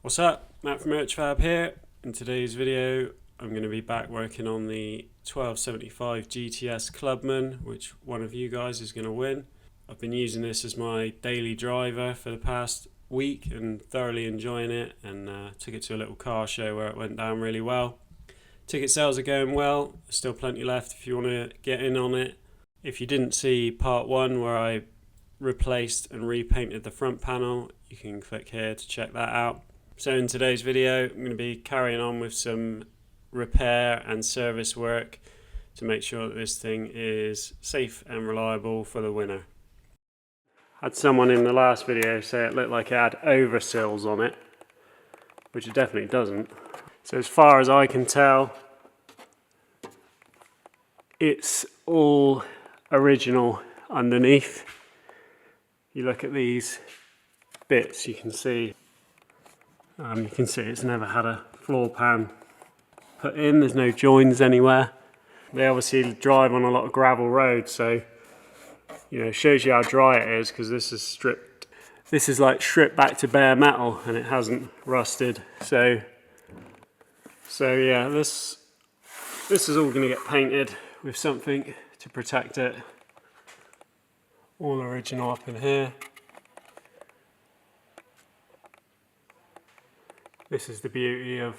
What's up? Matt from Urchfab here. In today's video I'm going to be back working on the 1275 GTS Clubman, which one of you guys is going to win. I've been using this as my daily driver for the past week and thoroughly enjoying it, and took it to a little car show where it went down really well. Ticket sales are going well, there's still plenty left if you want to get in on it. If you didn't see part 1 where I replaced and repainted the front panel, you can click here to check that out. So in today's video, I'm going to be carrying on with some repair and service work to make sure that this thing is safe and reliable for the winner. Had someone in the last video say it looked like it had oversills on it, which it definitely doesn't. So as far as I can tell, it's all original underneath. You look at these bits, you can see it's never had a floor pan put in. There's no joins anywhere. They obviously drive on a lot of gravel roads, so it shows you how dry it is, because this is stripped. This is like stripped back to bare metal, and it hasn't rusted. So yeah, this is all going to get painted with something to protect it. All original up in here. This is the beauty of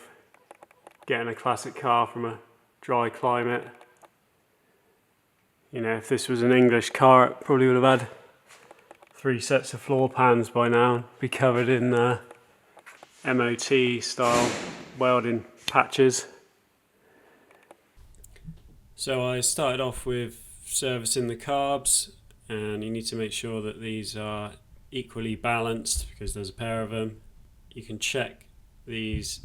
getting a classic car from a dry climate. If this was an English car, it probably would have had 3 sets of floor pans by now, be covered in MOT style welding patches. So I started off with servicing the carbs, and you need to make sure that these are equally balanced because there's a pair of them. You can check these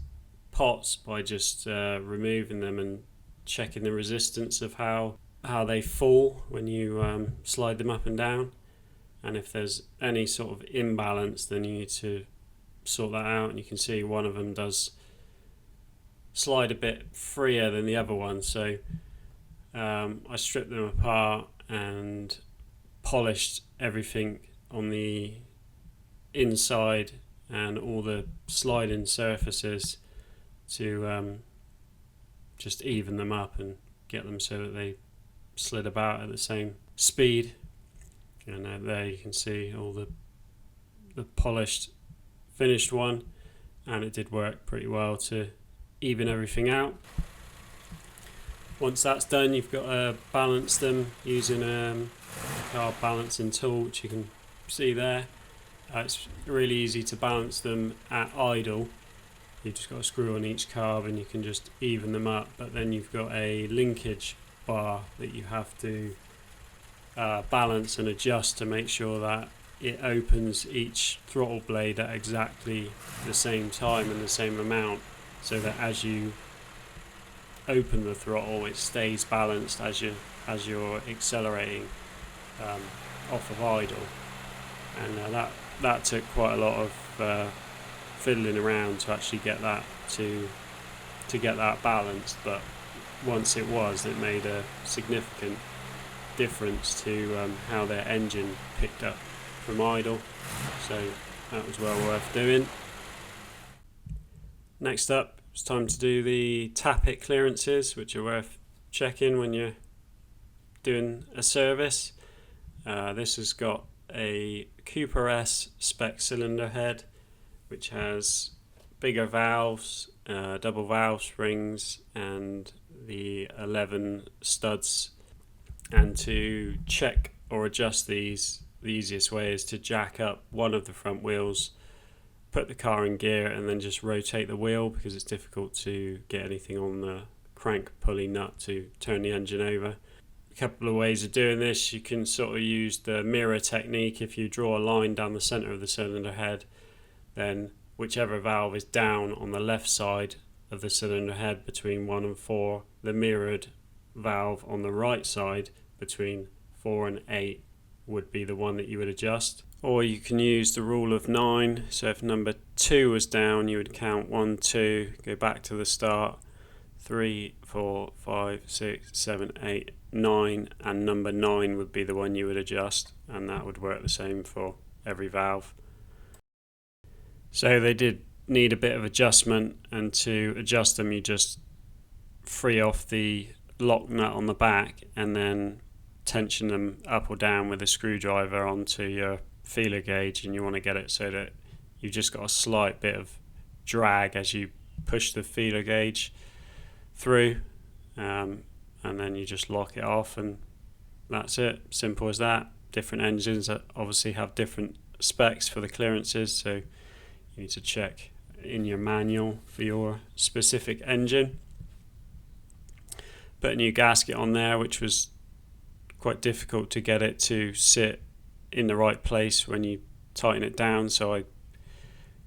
pots by just removing them and checking the resistance of how they fall when you slide them up and down, and if there's any sort of imbalance, then you need to sort that out. And you can see one of them does slide a bit freer than the other one, so I stripped them apart and polished everything on the inside and all the sliding surfaces to just even them up and get them so that they slid about at the same speed. And there you can see all the polished finished one, and it did work pretty well to even everything out. Once that's done, you've got to balance them using a carb balancing tool, which you can see there. It's really easy to balance them at idle. You've just got a screw on each carb and you can just even them up, but then you've got a linkage bar that you have to balance and adjust to make sure that it opens each throttle blade at exactly the same time and the same amount, so that as you open the throttle it stays balanced as you're accelerating off of idle. And that took quite a lot of fiddling around to actually get that to get that balanced, but once it made a significant difference to how their engine picked up from idle, so that was well worth doing. Next up, it's time to do the tappet clearances, which are worth checking when you're doing a service. This has got a Cooper S spec cylinder head, which has bigger valves, double valve springs, and the 11 studs. And to check or adjust these, the easiest way is to jack up one of the front wheels, put the car in gear, and then just rotate the wheel, because it's difficult to get anything on the crank pulley nut to turn the engine over. A couple of ways of doing this: you can sort of use the mirror technique. If you draw a line down the center of the cylinder head, then whichever valve is down on the left side of the cylinder head between 1 and 4, the mirrored valve on the right side between 4 and 8 would be the one that you would adjust. Or you can use the rule of 9. So if number 2 was down, you would count 1, 2, go back to the start, 3, 4, 5, 6, 7, 8, 9, and number 9 would be the one you would adjust, and that would work the same for every valve. So they did need a bit of adjustment, and to adjust them you just free off the lock nut on the back and then tension them up or down with a screwdriver onto your feeler gauge, and you want to get it so that you've just got a slight bit of drag as you push the feeler gauge through, and then you just lock it off, and that's it. Simple as that. Different engines obviously have different specs for the clearances, so you need to check in your manual for your specific engine. Put a new gasket on there, which was quite difficult to get it to sit in the right place when you tighten it down, so I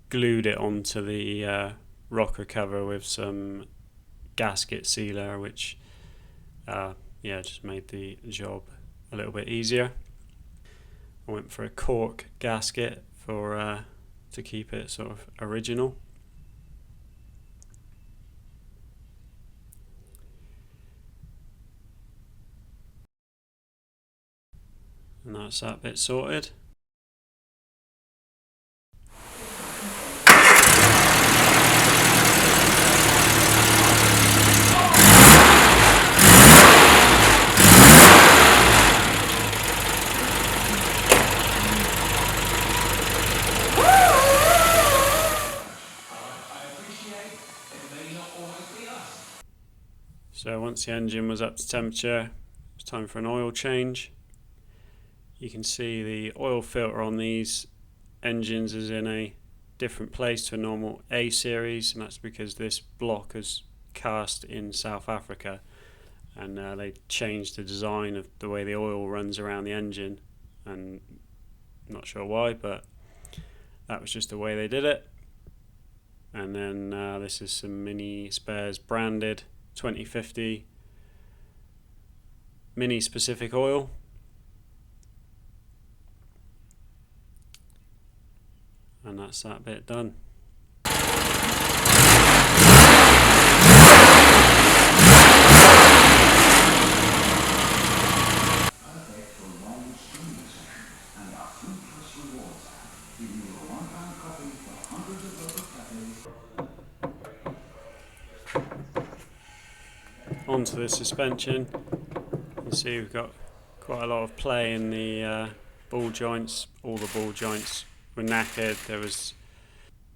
glued it onto the rocker cover with some gasket sealer, which just made the job a little bit easier. I went for a cork gasket for to keep it sort of original. And that's that bit sorted. So once the engine was up to temperature, it's time for an oil change. You can see the oil filter on these engines is in a different place to a normal A series, and that's because this block is cast in South Africa, and they changed the design of the way the oil runs around the engine, and I'm not sure why, but that was just the way they did it. And then this is some mini spares branded 2050 mini specific oil. And that's that bit done. Onto the suspension. You can see we've got quite a lot of play in the ball joints. All the ball joints were knackered. There was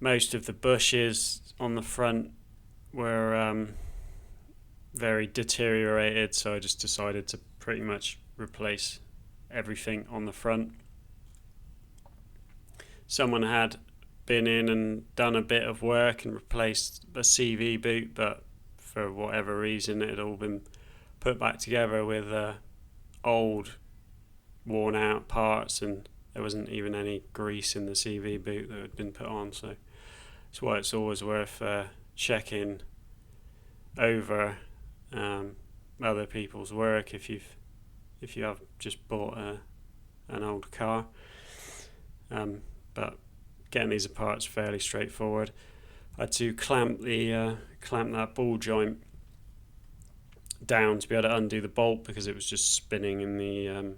most of the bushes on the front were very deteriorated, so I just decided to pretty much replace everything on the front. Someone had been in and done a bit of work and replaced the CV boot, but for whatever reason it had all been put back together with old worn out parts, and there wasn't even any grease in the CV boot that had been put on, so that's why it's always worth checking over other people's work if you have just bought an old car. But getting these apart is fairly straightforward. I had to clamp that ball joint down to be able to undo the bolt because it was just spinning in the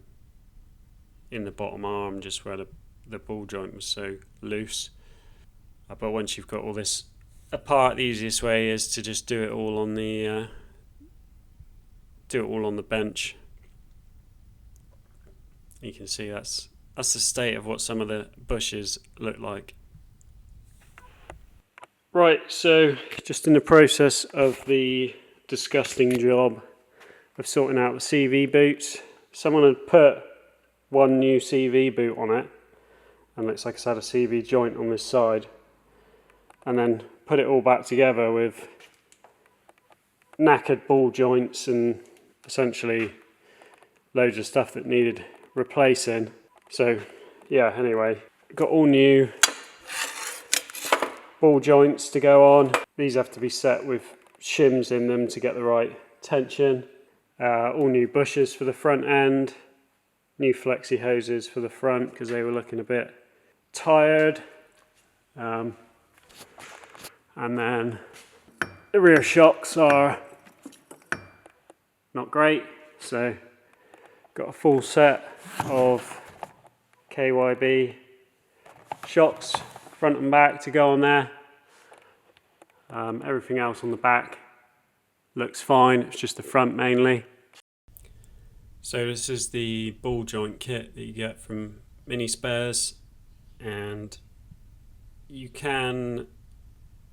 bottom arm, just where the ball joint was so loose. But once you've got all this apart, the easiest way is to just do it all on the bench. You can see that's the state of what some of the bushes look like. Right, so just in the process of the disgusting job of sorting out the CV boots. Someone had put one new CV boot on it, and looks like it's had a CV joint on this side, and then put it all back together with knackered ball joints and essentially loads of stuff that needed replacing. So yeah, anyway, got all new ball joints to go on. These have to be set with shims in them to get the right tension. All new bushes for the front end, new flexi hoses for the front because they were looking a bit tired, and then the rear shocks are not great, so got a full set of KYB shocks front and back to go on there. Everything else on the back looks fine, it's just the front mainly. So this is the ball joint kit that you get from Mini Spares, and you can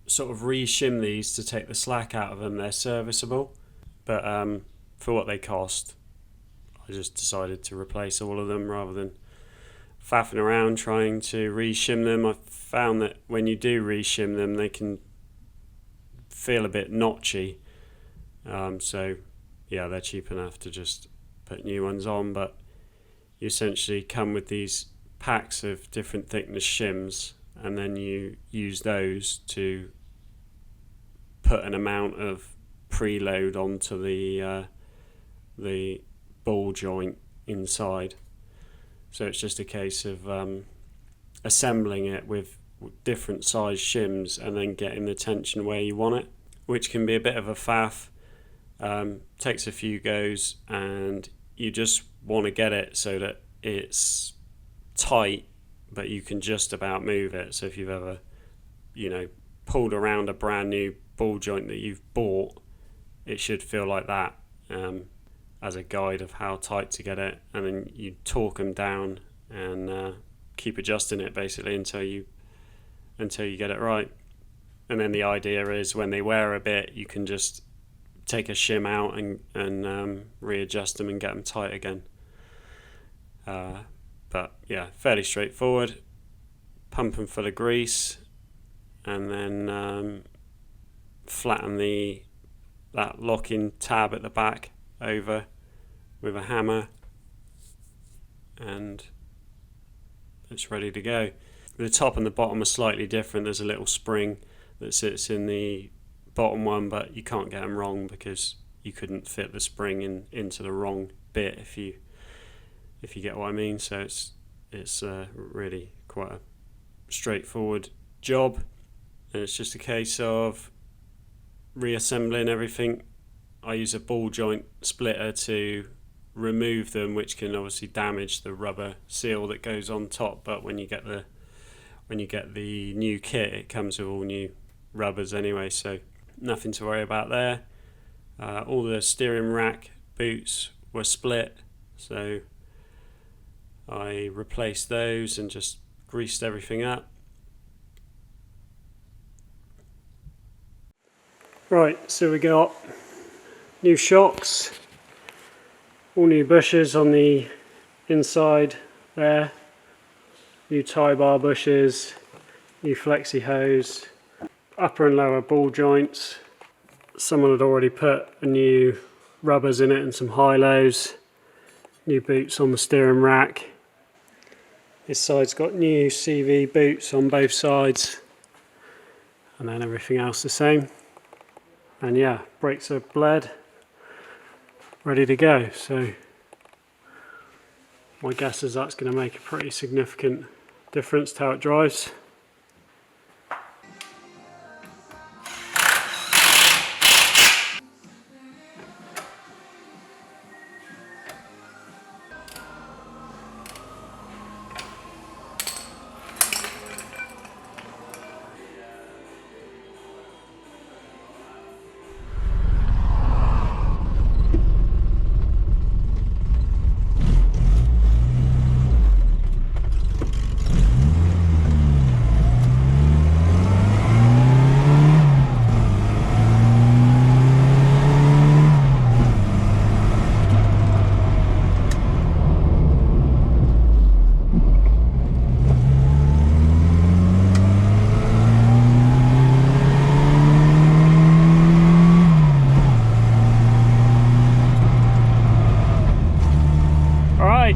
sort of re-shim these to take the slack out of them. They're serviceable, but for what they cost, I just decided to replace all of them rather than faffing around trying to re-shim them. I've found that when you do re-shim them, they can feel a bit notchy. So yeah, they're cheap enough to just put new ones on, but you essentially come with these packs of different thickness shims, and then you use those to put an amount of preload onto the ball joint inside. So it's just a case of assembling it with different size shims and then getting the tension where you want it, which can be a bit of a faff. Takes a few goes, and you just want to get it so that it's tight but you can just about move it. So if you've ever, pulled around a brand new ball joint that you've bought, it should feel like that, as a guide of how tight to get it, and then you torque them down and keep adjusting it basically until you get it right. And then the idea is when they wear a bit, you can just take a shim out and readjust them and get them tight again. But yeah, fairly straightforward. Pump them full of grease, and then flatten that locking tab at the back over with a hammer, and it's ready to go. The top and the bottom are slightly different. There's a little spring that sits in the bottom one, but you can't get them wrong because you couldn't fit the spring into the wrong bit if you get what I mean. So it's really quite a straightforward job, and it's just a case of reassembling everything. I use a ball joint splitter to remove them, which can obviously damage the rubber seal that goes on top, but when you get the new kit, it comes with all new rubbers anyway, so nothing to worry about there. All the steering rack boots were split, so I replaced those and just greased everything up. Right, so we got new shocks, all new bushes on the inside there, new tie bar bushes, new flexi hose, upper and lower ball joints. Someone had already put a new rubbers in it and some high-lows, new boots on the steering rack. This side's got new CV boots on both sides, and then everything else the same. And yeah, brakes are bled, ready to go. So my guess is that's going to make a pretty significant difference to how it drives.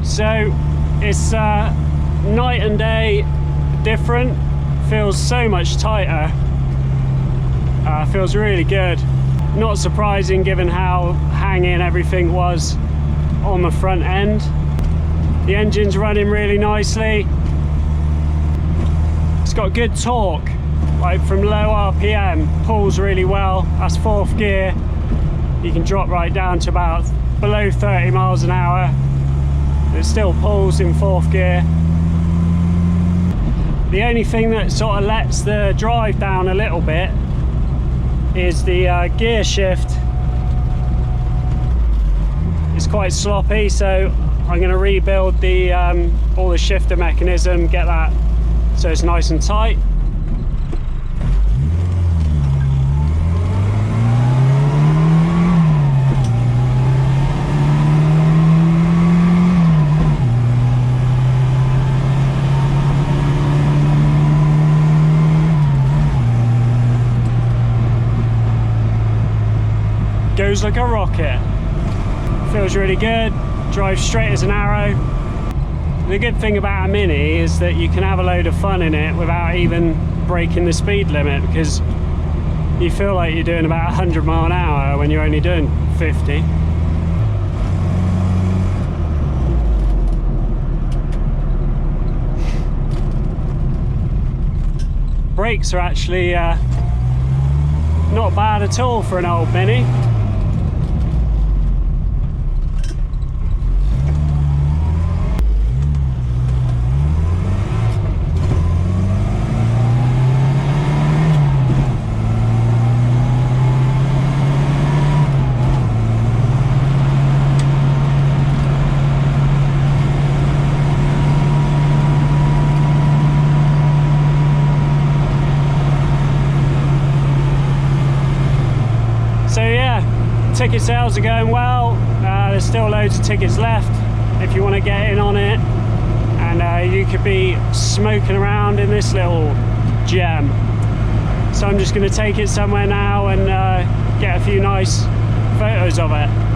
So it's night and day different, feels so much tighter, feels really good. Not surprising given how hanging everything was on the front end. The engine's running really nicely. It's got good torque, like from low RPM, pulls really well. That's fourth gear. You can drop right down to about below 30 miles an hour. It still pulls in fourth gear. The only thing that sort of lets the drive down a little bit is the gear shift. It's quite sloppy, so I'm going to rebuild the all the shifter mechanism, get that so it's nice and tight. Goes like a rocket. Feels really good, drives straight as an arrow. The good thing about a Mini is that you can have a load of fun in it without even breaking the speed limit, because you feel like you're doing about 100 miles an hour when you're only doing 50. Brakes are actually not bad at all for an old Mini. Ticket sales are going well. There's still loads of tickets left if you want to get in on it, and you could be smoking around in this little gem. So I'm just going to take it somewhere now and get a few nice photos of it.